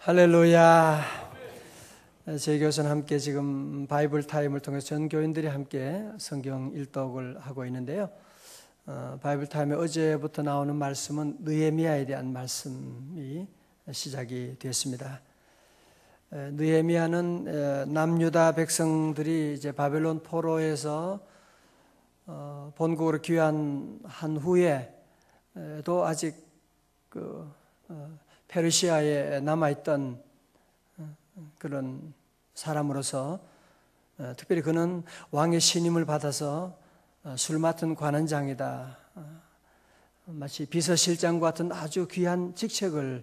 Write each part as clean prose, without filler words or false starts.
할렐루야. 저희 교회는 함께 지금 바이블 타임을 통해서 전 교인들이 함께 성경 일독을 하고 있는데요. 바이블 타임에 어제부터 나오는 말씀은 느헤미야에 대한 말씀이 시작이 됐습니다. 느헤미야는 남유다 백성들이 이제 바벨론 포로에서 본국으로 귀환한 후에도 아직 페르시아에 남아있던 그런 사람으로서 특별히 그는 왕의 신임을 받아서 술 맡은 관원장이다. 마치 비서실장과 같은 아주 귀한 직책을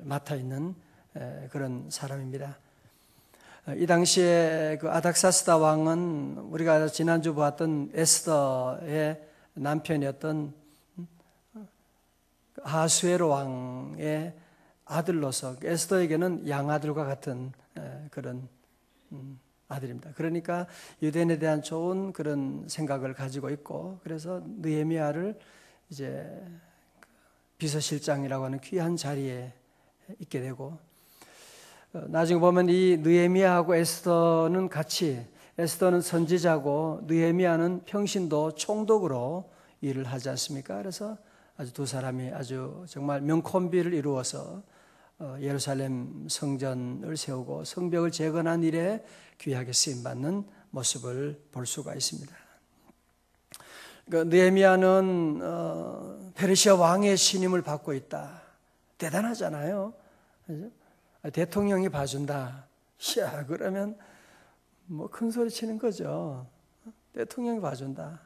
맡아 있는 그런 사람입니다. 이 당시에 그 아닥사스다 왕은 우리가 지난주 보았던 에스더의 남편이었던 아하수에로 왕의 아들로서 에스더에게는 양아들과 같은 그런 아들입니다. 그러니까 유대인에 대한 좋은 그런 생각을 가지고 있고, 그래서 느헤미야를 이제 비서실장이라고 하는 귀한 자리에 있게 되고, 나중에 보면 이 느헤미야하고 에스더는 같이, 에스더는 선지자고 느헤미야는 평신도 총독으로 일을 하지 않습니까? 그래서 아주 두 사람이 아주 정말 명콤비를 이루어서 예루살렘 성전을 세우고 성벽을 재건한 일에 귀하게 쓰임받는 모습을 볼 수가 있습니다. 느헤미야는 페르시아 왕의 신임을 받고 있다. 대단하잖아요. 그죠? 대통령이 봐준다. 이야, 그러면 뭐 큰 소리 치는 거죠. 대통령이 봐준다.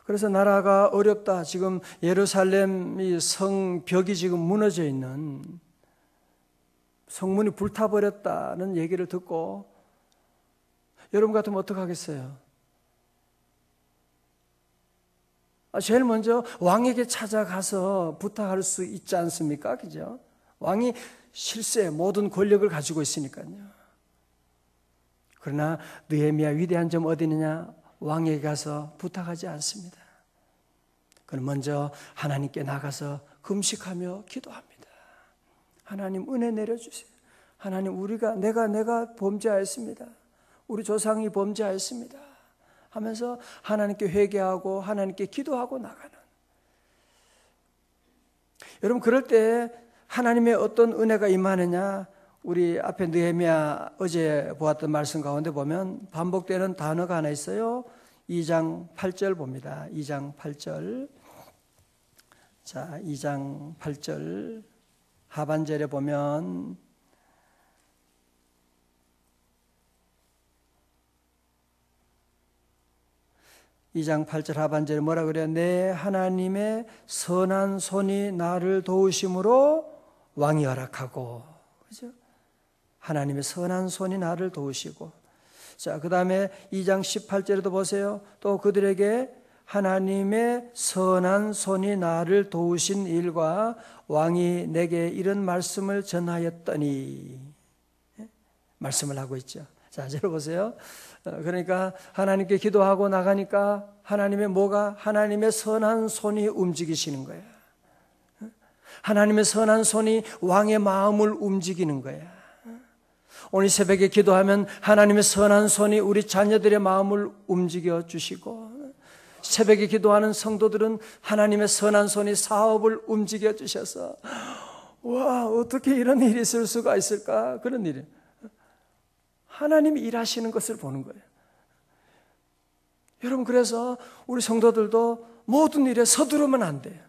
그래서 나라가 어렵다. 지금 예루살렘 성벽이 지금 무너져 있는, 성문이 불타버렸다는 얘기를 듣고 여러분 같으면 어떡하겠어요? 제일 먼저 왕에게 찾아가서 부탁할 수 있지 않습니까? 그죠? 왕이 실세 모든 권력을 가지고 있으니까요. 그러나 느헤미야 위대한 점 어디 있느냐? 왕에게 가서 부탁하지 않습니다. 그는 먼저 하나님께 나가서 금식하며 기도합니다. 하나님 은혜 내려주세요. 하나님 내가 범죄하였습니다. 우리 조상이 범죄하였습니다. 하면서 하나님께 회개하고 하나님께 기도하고 나가는. 여러분 그럴 때 하나님의 어떤 은혜가 임하느냐? 우리 앞에 느헤미야 어제 보았던 말씀 가운데 보면 반복되는 단어가 하나 있어요. 2장 8절 봅니다. 2장 8절. 자, 2장 8절 하반절에 보면 (2장 8절) 하반절에 뭐라 그래요? 내 하나님의 선한 손이 나를 도우심으로 왕이 허락하고, 그죠? 하나님의 선한 손이 나를 도우시고. 자, 그 다음에 2장 18절에도 보세요. 또 그들에게 하나님의 선한 손이 나를 도우신 일과 왕이 내게 이런 말씀을 전하였더니, 말씀을 하고 있죠. 자, 들어보세요. 그러니까 하나님께 기도하고 나가니까 하나님의 선한 손이 움직이시는 거예요. 하나님의 선한 손이 왕의 마음을 움직이는 거예요. 오늘 새벽에 기도하면 하나님의 선한 손이 우리 자녀들의 마음을 움직여 주시고, 새벽에 기도하는 성도들은 하나님의 선한 손이 사업을 움직여 주셔서, 와, 어떻게 이런 일이 있을 수가 있을까? 그런 일이. 하나님이 일하시는 것을 보는 거예요. 여러분, 그래서 우리 성도들도 모든 일에 서두르면 안 돼요.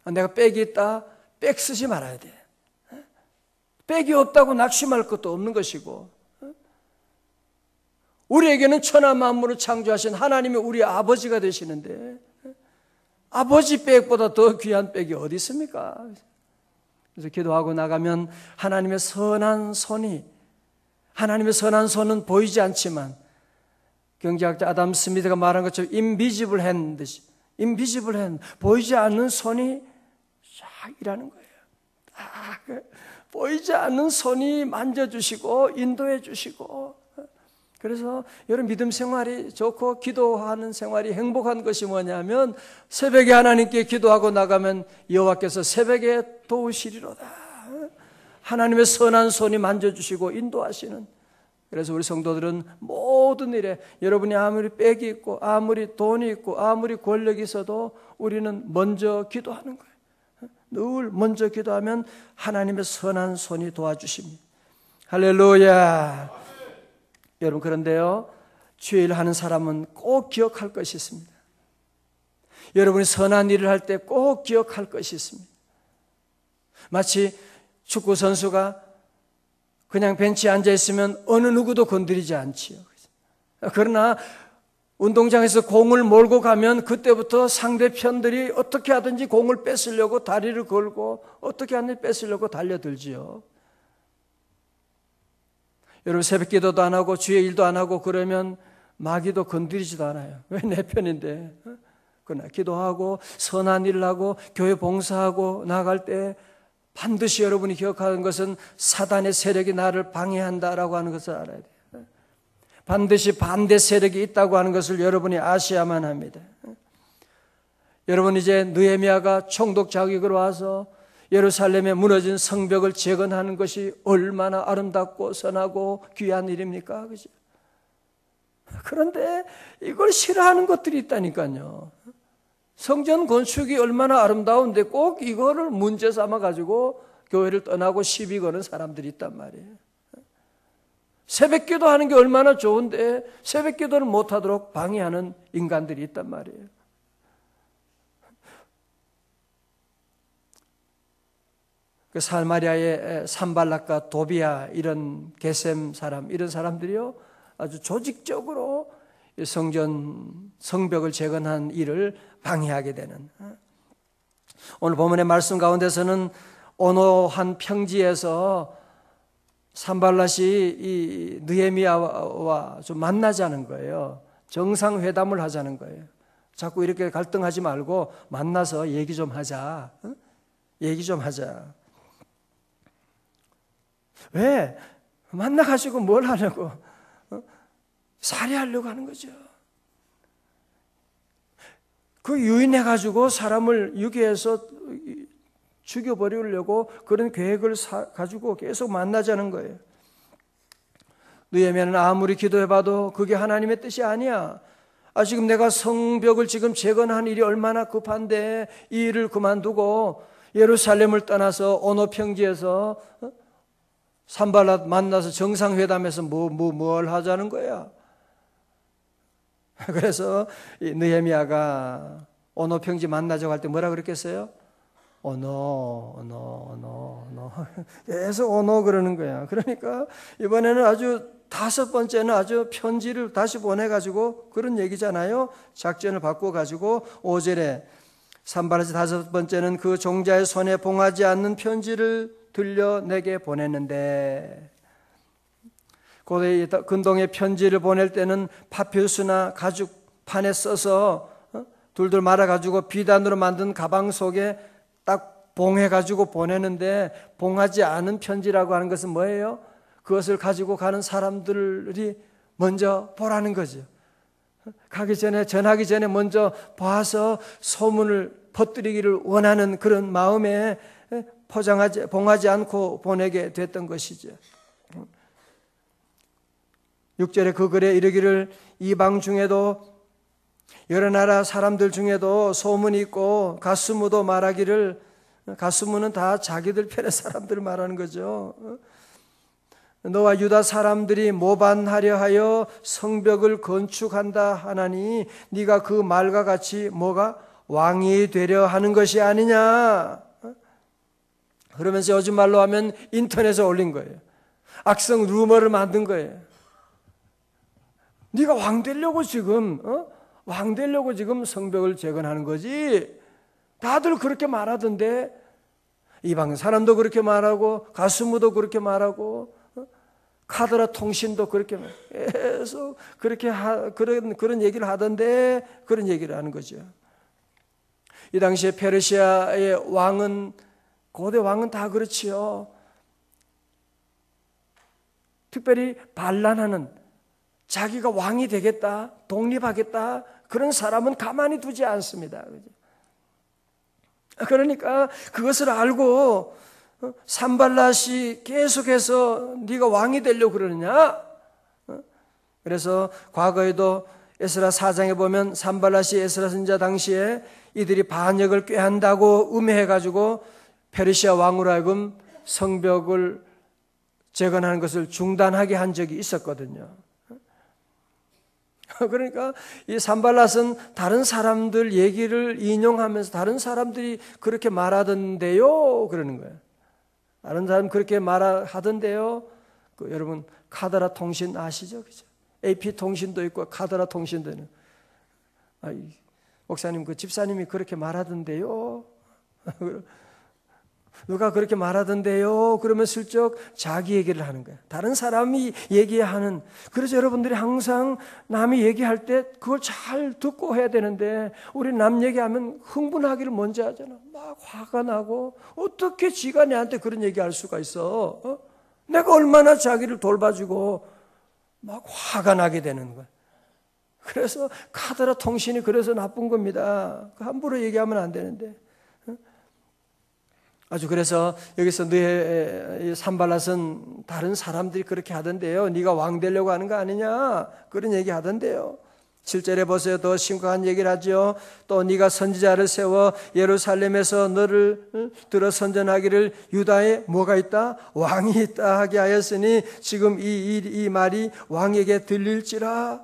내가 백이 있다, 백 쓰지 말아야 돼. 백이 없다고 낙심할 것도 없는 것이고, 우리에게는 천하 만물을 창조하신 하나님이 우리 아버지가 되시는데 아버지 백보다 더 귀한 백이 어디 있습니까? 그래서 기도하고 나가면 하나님의 선한 손은 보이지 않지만, 경제학자 아담 스미스가 말한 것처럼 invisible hand, 보이지 않는 손이 쫙 일하는 거예요. 보이지 않는 손이 만져주시고 인도해 주시고. 그래서 여러분 믿음 생활이 좋고 기도하는 생활이 행복한 것이 뭐냐면, 새벽에 하나님께 기도하고 나가면 여호와께서 새벽에 도우시리로다. 하나님의 선한 손이 만져주시고 인도하시는, 그래서 우리 성도들은 모든 일에 여러분이 아무리 빽이 있고 아무리 돈이 있고 아무리 권력이 있어도 우리는 먼저 기도하는 거예요. 늘 먼저 기도하면 하나님의 선한 손이 도와주십니다. 할렐루야. 여러분, 그런데요, 주의 일 하는 사람은 꼭 기억할 것이 있습니다. 여러분이 선한 일을 할 때 꼭 기억할 것이 있습니다. 마치 축구 선수가 그냥 벤치에 앉아 있으면 어느 누구도 건드리지 않지요. 그러나 운동장에서 공을 몰고 가면 그때부터 상대편들이 어떻게 하든지 공을 뺏으려고 다리를 걸고 어떻게 하든지 뺏으려고 달려들지요. 여러분, 새벽 기도도 안 하고 주의 일도 안 하고 그러면 마귀도 건드리지도 않아요. 왜? 내 편인데. 그러나 기도하고 선한 일을 하고 교회 봉사하고 나갈 때 반드시 여러분이 기억하는 것은 사단의 세력이 나를 방해한다라고 하는 것을 알아야 돼요. 반드시 반대 세력이 있다고 하는 것을 여러분이 아셔야만 합니다. 여러분, 이제 느헤미야가 총독 자격으로 와서 예루살렘에 무너진 성벽을 재건하는 것이 얼마나 아름답고 선하고 귀한 일입니까? 그죠? 그런데 이걸 싫어하는 것들이 있다니까요. 성전 건축이 얼마나 아름다운데 꼭 이거를 문제 삼아 가지고 교회를 떠나고 시비 거는 사람들이 있단 말이에요. 새벽 기도하는 게 얼마나 좋은데 새벽 기도를 못하도록 방해하는 인간들이 있단 말이에요. 그 사마리아의 산발락과 도비야, 이런 게셈 사람, 이런 사람들이요 아주 조직적으로 성벽을 재건한 일을 방해하게 되는, 오늘 본문의 말씀 가운데서는 어느 한 평지에서 산발랏이 이 느헤미야와 좀 만나자는 거예요. 정상회담을 하자는 거예요. 자꾸 이렇게 갈등하지 말고 만나서 얘기 좀 하자. 얘기 좀 하자. 왜? 만나가지고 뭘 하려고? 살해하려고 하는 거죠. 그 유인해가지고 사람을 유괴해서 죽여버리려고 그런 계획을 가지고 계속 만나자는 거예요. 느헤미야는 아무리 기도해봐도 그게 하나님의 뜻이 아니야. 지금 내가 성벽을 지금 재건한 일이 얼마나 급한데 이 일을 그만두고 예루살렘을 떠나서 어느 평지에서 산발랏 만나서 정상회담에서 뭘 하자는 거야. 그래서 느헤미야가 어느 평지 만나자고 할 때 뭐라 그랬겠어요? 계속 언어 그러는 거야. 그러니까 이번에는 아주 5번째는 아주 편지를 다시 보내가지고 그런 얘기잖아요. 작전을 바꿔가지고 5절에 산발랏이 5번째는 그 종자의 손에 봉하지 않는 편지를 들려 내게 보냈는데, 고대 근동의 편지를 보낼 때는 파피루스나 가죽판에 써서 둘둘 말아가지고 비단으로 만든 가방 속에 딱 봉해가지고 보내는데, 봉하지 않은 편지라고 하는 것은 뭐예요? 그것을 가지고 가는 사람들이 먼저 보라는 거죠. 가기 전에, 전하기 전에 먼저 봐서 소문을 퍼뜨리기를 원하는 그런 마음에 봉하지 않고 보내게 됐던 것이죠. 6절에 그 글에 이르기를 이방 중에도 여러 나라 사람들 중에도 소문이 있고 가스무도 말하기를, 가스무는 다 자기들 편의 사람들을 말하는 거죠. 너와 유다 사람들이 모반하려 하여 성벽을 건축한다 하나니 네가 그 말과 같이 뭐가 왕이 되려 하는 것이 아니냐. 그러면서 요즘 말로 하면 인터넷에 올린 거예요. 악성 루머를 만든 거예요. 네가 왕 되려고 지금 왕 되려고 지금 성벽을 재건하는 거지. 다들 그렇게 말하던데, 이방 사람도 그렇게 말하고 가스무도 그렇게 말하고 카드라 통신도 그렇게 계속 그렇게 그런 얘기를 하던데, 그런 얘기를 하는 거죠. 이 당시에 페르시아의 왕은, 고대 왕은 다 그렇지요. 특별히 반란하는, 자기가 왕이 되겠다, 독립하겠다, 그런 사람은 가만히 두지 않습니다. 그러니까 그것을 알고 산발랏이 계속해서 네가 왕이 되려고 그러느냐? 그래서 과거에도 에스라 4장에 보면 산발랏이 에스라 선지자 당시에 이들이 반역을 꾀한다고 음해해가지고 페르시아 왕으로 하여금 성벽을 재건하는 것을 중단하게 한 적이 있었거든요. 그러니까 이 산발랏은 다른 사람들 얘기를 인용하면서 다른 사람들이 그렇게 말하던데요 그러는 거예요. 다른 사람 그렇게 말하던데요. 여러분 카더라 통신 아시죠? 그죠? AP 통신도 있고 카더라 통신도 있는. 목사님 그 집사님이 그렇게 말하던데요. 누가 그렇게 말하던데요. 그러면 슬쩍 자기 얘기를 하는 거예요. 다른 사람이 얘기하는. 그래서 여러분들이 항상 남이 얘기할 때 그걸 잘 듣고 해야 되는데 우리 남 얘기하면 흥분하기를 먼저 하잖아. 막 화가 나고 어떻게 지가 내한테 그런 얘기할 수가 있어. 내가 얼마나 자기를 돌봐주고 막 화가 나게 되는 거야. 그래서 카더라 통신이 그래서 나쁜 겁니다. 함부로 얘기하면 안 되는데. 아주 그래서 여기서 너의 산발랏은 다른 사람들이 그렇게 하던데요. 네가 왕 되려고 하는 거 아니냐? 그런 얘기 하던데요. 7절에 보세요. 더 심각한 얘기를 하죠. 또 네가 선지자를 세워 예루살렘에서 너를 들어 선전하기를 유다에 뭐가 있다? 왕이 있다 하게 하였으니 지금 이 말이 왕에게 들릴지라.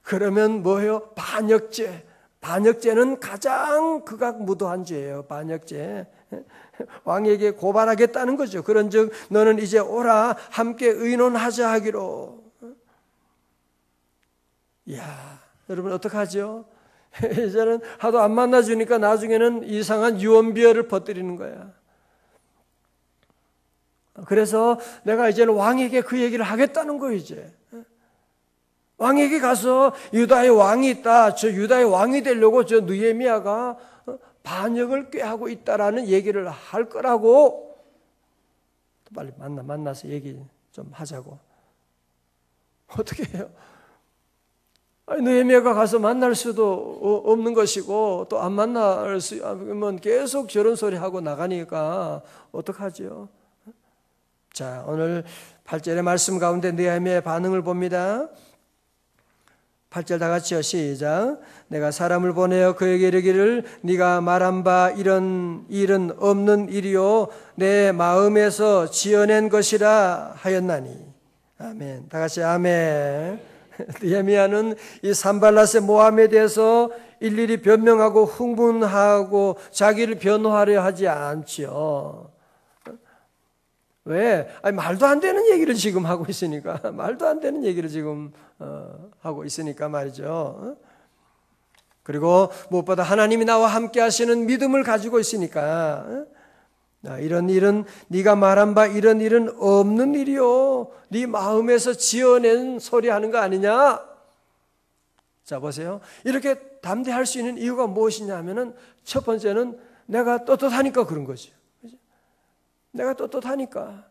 그러면 뭐예요? 반역죄. 반역죄는 가장 극악무도한 죄예요. 반역죄. 왕에게 고발하겠다는 거죠. 그런즉 너는 이제 오라 함께 의논하자 하기로. 이야, 여러분 어떡하죠? 이제는 하도 안 만나주니까 나중에는 이상한 유언비어를 퍼뜨리는 거야. 그래서 내가 이제는 왕에게 그 얘기를 하겠다는 거예요. 이제 왕에게 가서 유다의 왕이 있다. 저 유다의 왕이 되려고 저 느헤미야가 반역을 꾀하고 있다라는 얘기를 할 거라고. 빨리 만나서 얘기 좀 하자고. 어떻게 해요? 느헤미야가 가서 만날 수도 없는 것이고 또 안 만날 수면 계속 저런 소리 하고 나가니까 어떡하지요? 자, 오늘 8절의 말씀 가운데 느헤미야의 반응을 봅니다. 8절 다 같이요. 시작. 내가 사람을 보내어 그에게 이르기를 네가 말한 바 이런 일은 없는 일이요 내 마음에서 지어낸 것이라 하였나니. 아멘. 다 같이 아멘. 느헤미야는 이 산발랏의 모함에 대해서 일일이 변명하고 흥분하고 자기를 변호하려 하지 않지요. 왜? 아니, 말도 안 되는 얘기를 지금 하고 있으니까. 말도 안 되는 얘기를 지금 하고 있으니까 말이죠. 그리고 무엇보다 하나님이 나와 함께 하시는 믿음을 가지고 있으니까 이런 일은 네가 말한 바 이런 일은 없는 일이요. 네 마음에서 지어낸 소리 하는 거 아니냐? 자, 보세요. 이렇게 담대할 수 있는 이유가 무엇이냐 하면은 첫 번째는 내가 떳떳하니까 그런 거죠. 내가 떳떳하니까.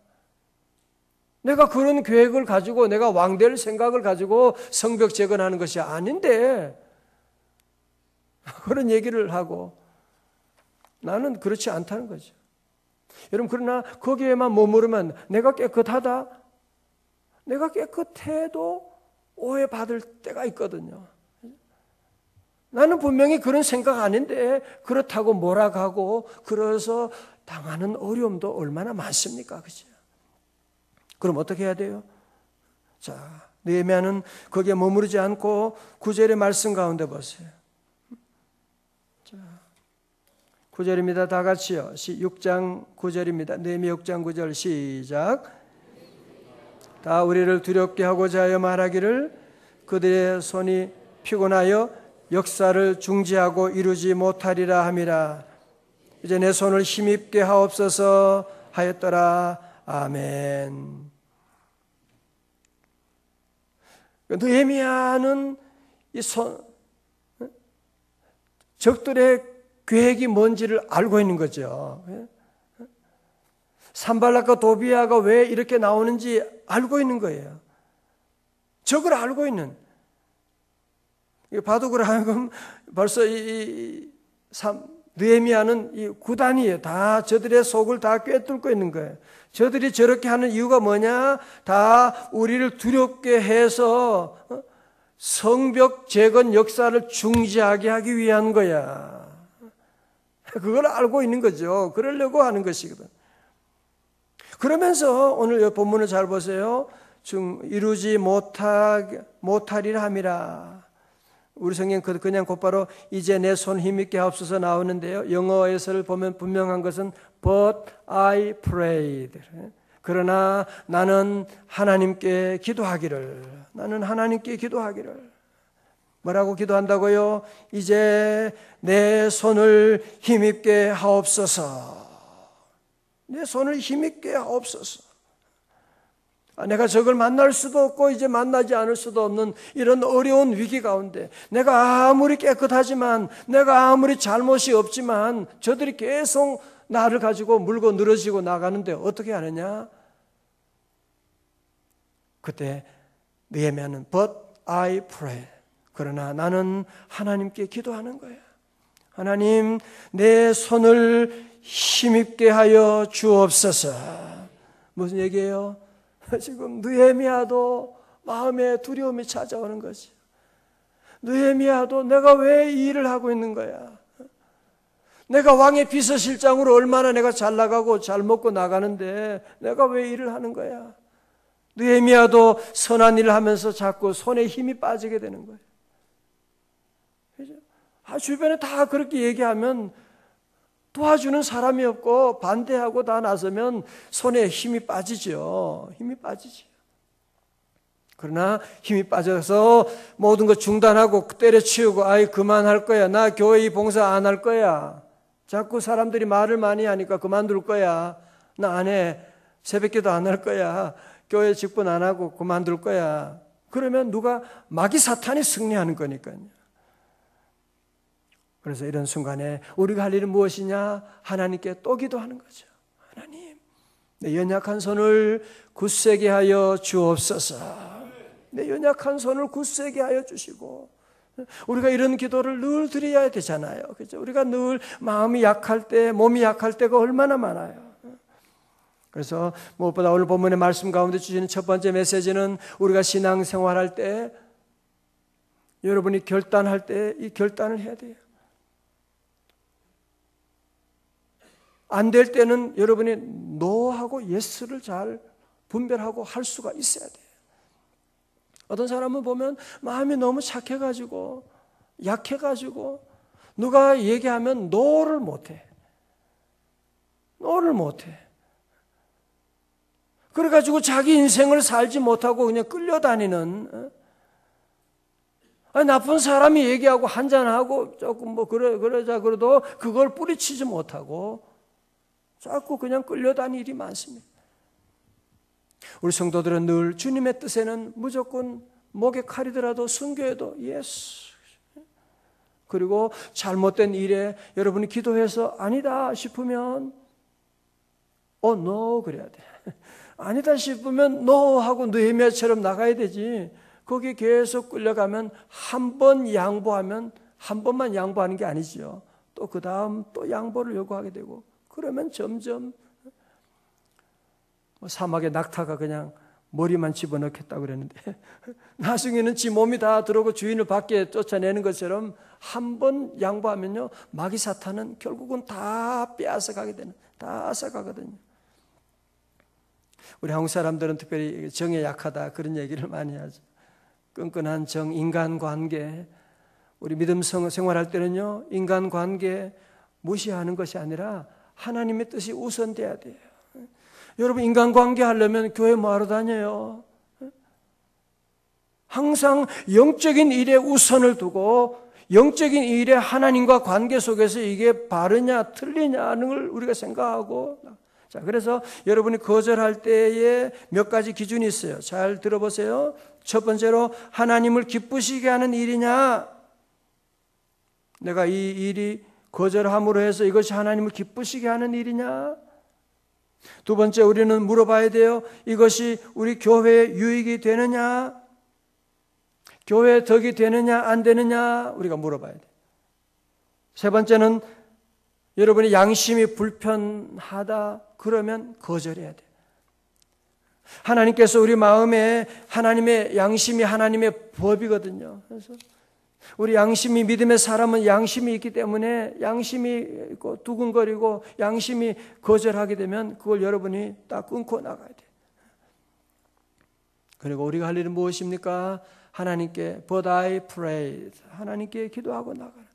내가 그런 계획을 가지고 내가 왕될 생각을 가지고 성벽 재건하는 것이 아닌데 그런 얘기를 하고 나는 그렇지 않다는 거죠. 여러분 그러나 거기에만 머무르면 내가 깨끗하다. 내가 깨끗해도 오해받을 때가 있거든요. 나는 분명히 그런 생각 아닌데 그렇다고 몰아가고 그래서 당하는 어려움도 얼마나 많습니까? 그죠? 그럼 어떻게 해야 돼요? 자, 느헤미야는 거기에 머무르지 않고 9절의 말씀 가운데 보세요. 자, 9절입니다. 다 같이요. 6장 9절입니다. 느헤미야 6장 9절 시작. 다 우리를 두렵게 하고자 하여 말하기를 그들의 손이 피곤하여 역사를 중지하고 이루지 못하리라 함이라. 이제 내 손을 힘입게 하옵소서 하였더라. 아멘. 느헤미야는 이 적들의 계획이 뭔지를 알고 있는 거죠. 산발랏과 도비야가 왜 이렇게 나오는지 알고 있는 거예요. 적을 알고 있는. 바둑을 하여금 벌써 느헤미야는 이 구단이에요. 다 저들의 속을 다 꿰뚫고 있는 거예요. 저들이 저렇게 하는 이유가 뭐냐? 다 우리를 두렵게 해서 성벽 재건 역사를 중지하게 하기 위한 거야. 그걸 알고 있는 거죠. 그러려고 하는 것이거든. 그러면서 오늘 이 본문을 잘 보세요. 이루지 못하리라 함이라. 우리 성경 그냥 곧바로 이제 내 손 힘있게 하옵소서 나오는데요. 영어에서를 보면 분명한 것은 But I prayed. 그러나 나는 하나님께 기도하기를. 뭐라고 기도한다고요? 이제 내 손을 힘있게 하옵소서. 내 손을 힘있게 하옵소서. 내가 적을 만날 수도 없고 이제 만나지 않을 수도 없는 이런 어려운 위기 가운데 내가 아무리 깨끗하지만 내가 아무리 잘못이 없지만 저들이 계속 나를 가지고 물고 늘어지고 나가는데 어떻게 하느냐? 그때 느헤미야는 But I pray. 그러나 나는 하나님께 기도하는 거야. 하나님, 내 손을 힘있게 하여 주옵소서. 무슨 얘기예요? 지금 느헤미야도 마음에 두려움이 찾아오는 것이요. 느헤미야도 내가 왜 이 일을 하고 있는 거야? 내가 왕의 비서실장으로 얼마나 내가 잘 나가고 잘 먹고 나가는데 내가 왜 일을 하는 거야? 느헤미야도 선한 일을 하면서 자꾸 손에 힘이 빠지게 되는 거예요. 주변에 다 그렇게 얘기하면 도와주는 사람이 없고 반대하고 다 나서면 손에 힘이 빠지죠. 그러나 힘이 빠져서 모든 거 중단하고 때려치우고 그만할 거야. 나 교회 이 봉사 안 할 거야. 자꾸 사람들이 말을 많이 하니까 그만둘 거야. 나 안 해. 새벽기도 안 할 거야. 교회 직분 안 하고 그만둘 거야. 그러면 누가 마귀 사탄이 승리하는 거니까요. 그래서 이런 순간에 우리가 할 일은 무엇이냐? 하나님께 또 기도하는 거죠. 하나님, 내 연약한 손을 굳세게 하여 주옵소서. 내 연약한 손을 굳세게 하여 주시고, 우리가 이런 기도를 늘 드려야 되잖아요. 그렇죠? 우리가 늘 마음이 약할 때, 몸이 약할 때가 얼마나 많아요. 그래서 무엇보다 오늘 본문의 말씀 가운데 주시는 첫 번째 메시지는 우리가 신앙생활할 때, 여러분이 결단할 때 이 결단을 해야 돼요. 안 될 때는 여러분이 노하고 예스를 잘 분별하고 할 수가 있어야 돼요. 어떤 사람은 보면 마음이 너무 착해가지고 약해가지고 누가 얘기하면 노를 못해. 그래가지고 자기 인생을 살지 못하고 그냥 끌려다니는, 나쁜 사람이 얘기하고 한잔하고 조금 그러자 그래도 그걸 뿌리치지 못하고 자꾸 그냥 끌려다니는 일이 많습니다. 우리 성도들은 늘 주님의 뜻에는 무조건 목에 칼이더라도 순교해도 예수. 그리고 잘못된 일에 여러분이 기도해서 아니다 싶으면 no 그래야 돼. 아니다 싶으면 no 하고 느헤미야처럼 나가야 되지. 거기에 계속 끌려가면 한 번 양보하면 한 번만 양보하는 게 아니죠. 또 그 다음 또 양보를 요구하게 되고 그러면 점점 사막에 낙타가 그냥 머리만 집어넣겠다고 그랬는데 나중에는 지 몸이 다 들어오고 주인을 밖에 쫓아내는 것처럼 한 번 양보하면요 마귀 사탄은 결국은 다 빼앗아가게 되는, 다 앗아가거든요. 우리 한국 사람들은 특별히 정에 약하다 그런 얘기를 많이 하죠. 끈끈한 정, 인간관계. 우리 믿음 생활할 때는요 인간관계 무시하는 것이 아니라 하나님의 뜻이 우선돼야 돼요. 여러분 인간관계 하려면 교회 뭐하러 다녀요? 항상 영적인 일에 우선을 두고 영적인 일에 하나님과 관계 속에서 이게 바르냐 틀리냐는 걸 우리가 생각하고, 자 그래서 여러분이 거절할 때에 몇 가지 기준이 있어요. 잘 들어보세요. 첫 번째로 하나님을 기쁘시게 하는 일이냐, 내가 이 일이 거절함으로 해서 이것이 하나님을 기쁘시게 하는 일이냐. 두 번째 우리는 물어봐야 돼요. 이것이 우리 교회에 유익이 되느냐, 교회에 덕이 되느냐 안 되느냐 우리가 물어봐야 돼요. 세 번째는 여러분의 양심이 불편하다 그러면 거절해야 돼요. 하나님께서 우리 마음에 하나님의 양심이 하나님의 법이거든요. 그래서 우리 양심이 믿음의 사람은 양심이 있기 때문에 양심이 있고 두근거리고 양심이 거절하게 되면 그걸 여러분이 딱 끊고 나가야 돼요. 그리고 우리가 할 일은 무엇입니까? 하나님께 But I prayed. 하나님께 기도하고 나가라.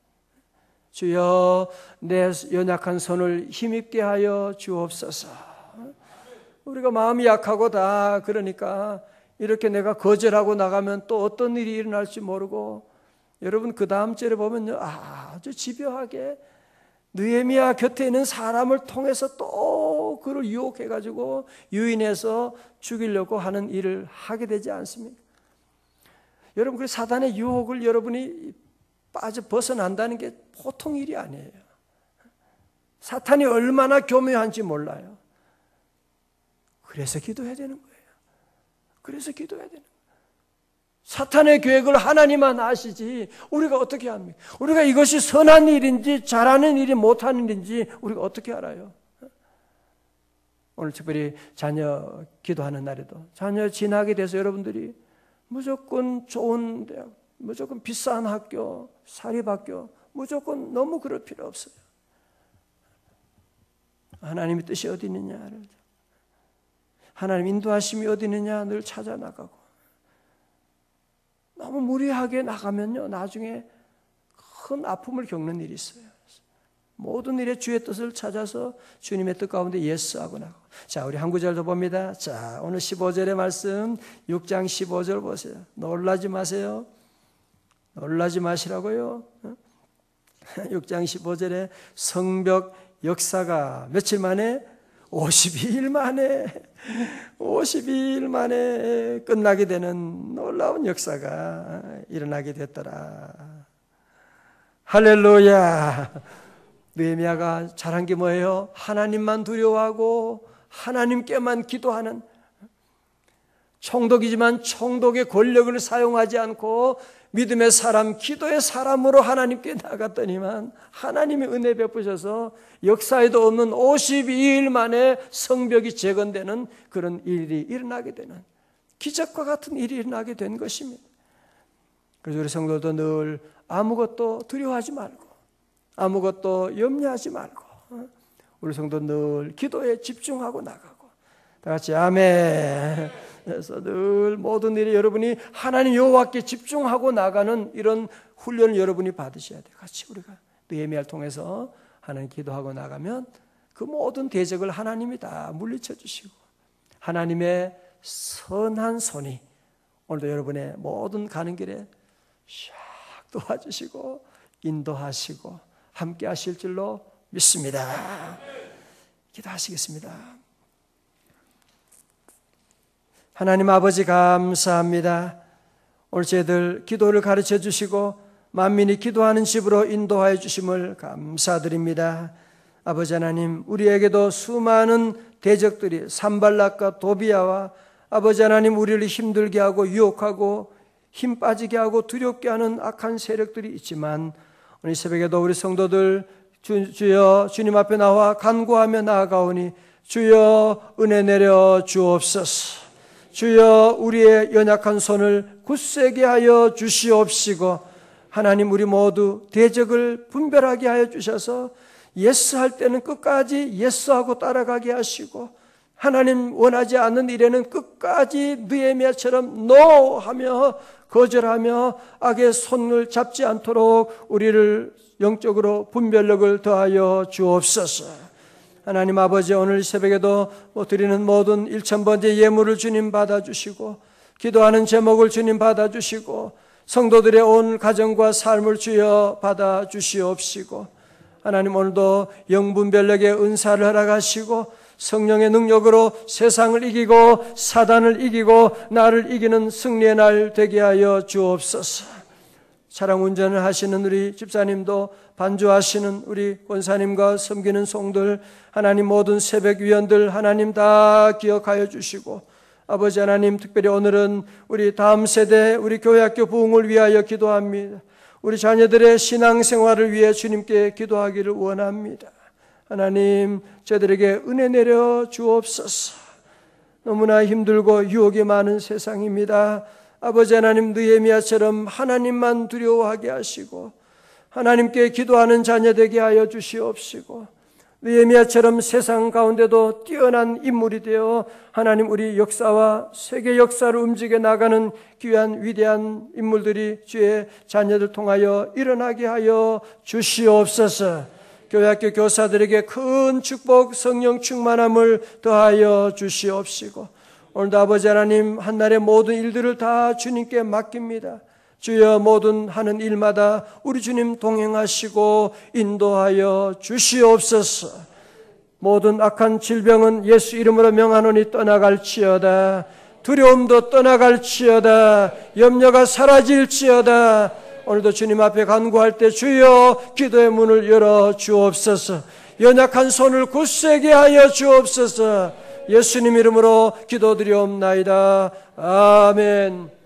주여 내 연약한 손을 힘있게 하여 주옵소서. 우리가 마음이 약하고 다 그러니까 이렇게 내가 거절하고 나가면 또 어떤 일이 일어날지 모르고 여러분 그 다음 절에 보면요 아주 집요하게 느헤미야 곁에 있는 사람을 통해서 또 그를 유혹해가지고 유인해서 죽이려고 하는 일을 하게 되지 않습니까? 여러분 그 사단의 유혹을 여러분이 빠져 벗어난다는 게 보통 일이 아니에요. 사탄이 얼마나 교묘한지 몰라요. 그래서 기도해야 되는 거예요. 그래서 기도해야 되는 거예요. 사탄의 계획을 하나님만 아시지 우리가 어떻게 합니까? 우리가 이것이 선한 일인지 잘하는 일이 못하는 일인지 우리가 어떻게 알아요? 오늘 특별히 자녀 기도하는 날에도 자녀 진학에 대해서 여러분들이 무조건 좋은 대학, 무조건 비싼 학교, 사립학교 무조건 너무 그럴 필요 없어요. 하나님의 뜻이 어디 있느냐를 하나님 인도하심이 어디 있느냐 늘 찾아 나가고 너무 무리하게 나가면요 나중에 큰 아픔을 겪는 일이 있어요. 모든 일에 주의 뜻을 찾아서 주님의 뜻 가운데 예스하고 나가고. 자, 우리 한 구절 더 봅니다. 자, 오늘 15절의 말씀 6장 15절 보세요. 놀라지 마세요. 놀라지 마시라고요. 6장 15절에 성벽 역사가 며칠 만에 52일 만에 끝나게 되는 놀라운 역사가 일어나게 됐더라. 할렐루야. 느헤미야가 잘한 게 뭐예요? 하나님만 두려워하고 하나님께만 기도하는 총독이지만 총독의 권력을 사용하지 않고 믿음의 사람, 기도의 사람으로 하나님께 나갔더니만 하나님이 은혜 베푸셔서 역사에도 없는 52일 만에 성벽이 재건되는 그런 일이 일어나게 되는 기적과 같은 일이 일어나게 된 것입니다. 그래서 우리 성도도 늘 아무것도 두려워하지 말고 아무것도 염려하지 말고 우리 성도 늘 기도에 집중하고 나가고 다 같이 아멘. 그래서 늘 모든 일에 여러분이 하나님 여호와께 집중하고 나가는 이런 훈련을 여러분이 받으셔야 돼요. 같이 우리가 느헤미야를 통해서 하나님 기도하고 나가면 그 모든 대적을 하나님이 다 물리쳐 주시고 하나님의 선한 손이 오늘도 여러분의 모든 가는 길에 샥 도와주시고 인도하시고 함께 하실 줄로 믿습니다. 기도하시겠습니다. 하나님 아버지 감사합니다. 오늘 저희들 기도를 가르쳐 주시고 만민이 기도하는 집으로 인도하여 주심을 감사드립니다. 아버지 하나님, 우리에게도 수많은 대적들이 산발락과 도비야와 아버지 하나님 우리를 힘들게 하고 유혹하고 힘 빠지게 하고 두렵게 하는 악한 세력들이 있지만 오늘 새벽에도 우리 성도들 주여 주님 앞에 나와 간구하며 나아가오니 주여 은혜 내려 주옵소서. 주여 우리의 연약한 손을 굳세게 하여 주시옵시고 하나님 우리 모두 대적을 분별하게 하여 주셔서 예스할 때는 끝까지 예스하고 따라가게 하시고 하나님 원하지 않는 일에는 끝까지 느헤미야처럼 NO 하며 거절하며 악의 손을 잡지 않도록 우리를 영적으로 분별력을 더하여 주옵소서. 하나님 아버지 오늘 새벽에도 드리는 모든 1000번째 예물을 주님 받아주시고 기도하는 제목을 주님 받아주시고 성도들의 온 가정과 삶을 주여 받아주시옵시고 하나님 오늘도 영분별력의 은사를 허락하시고 성령의 능력으로 세상을 이기고 사단을 이기고 나를 이기는 승리의 날 되게 하여 주옵소서. 차량 운전을 하시는 우리 집사님도 반주하시는 우리 권사님과 섬기는 성들 하나님 모든 새벽 위원들 하나님 다 기억하여 주시고 아버지 하나님 특별히 오늘은 우리 다음 세대 우리 교회학교 부흥을 위하여 기도합니다. 우리 자녀들의 신앙생활을 위해 주님께 기도하기를 원합니다. 하나님, 저들에게 은혜 내려 주옵소서. 너무나 힘들고 유혹이 많은 세상입니다. 아버지 하나님, 느헤미야처럼 하나님만 두려워하게 하시고 하나님께 기도하는 자녀 되게 하여 주시옵시고, 느헤미야처럼 세상 가운데도 뛰어난 인물이 되어 하나님 우리 역사와 세계 역사를 움직여 나가는 귀한 위대한 인물들이 주의 자녀들 통하여 일어나게 하여 주시옵소서. 교회학교 교사들에게 큰 축복, 성령 충만함을 더하여 주시옵시고, 오늘도 아버지 하나님, 한날의 모든 일들을 다 주님께 맡깁니다. 주여, 모든 하는 일마다 우리 주님 동행하시고 인도하여 주시옵소서. 모든 악한 질병은 예수 이름으로 명하노니 떠나갈지어다. 두려움도 떠나갈지어다. 염려가 사라질지어다. 오늘도 주님 앞에 간구할 때 주여 기도의 문을 열어 주옵소서. 연약한 손을 굳세게 하여 주옵소서. 예수님 이름으로 기도드리옵나이다. 아멘.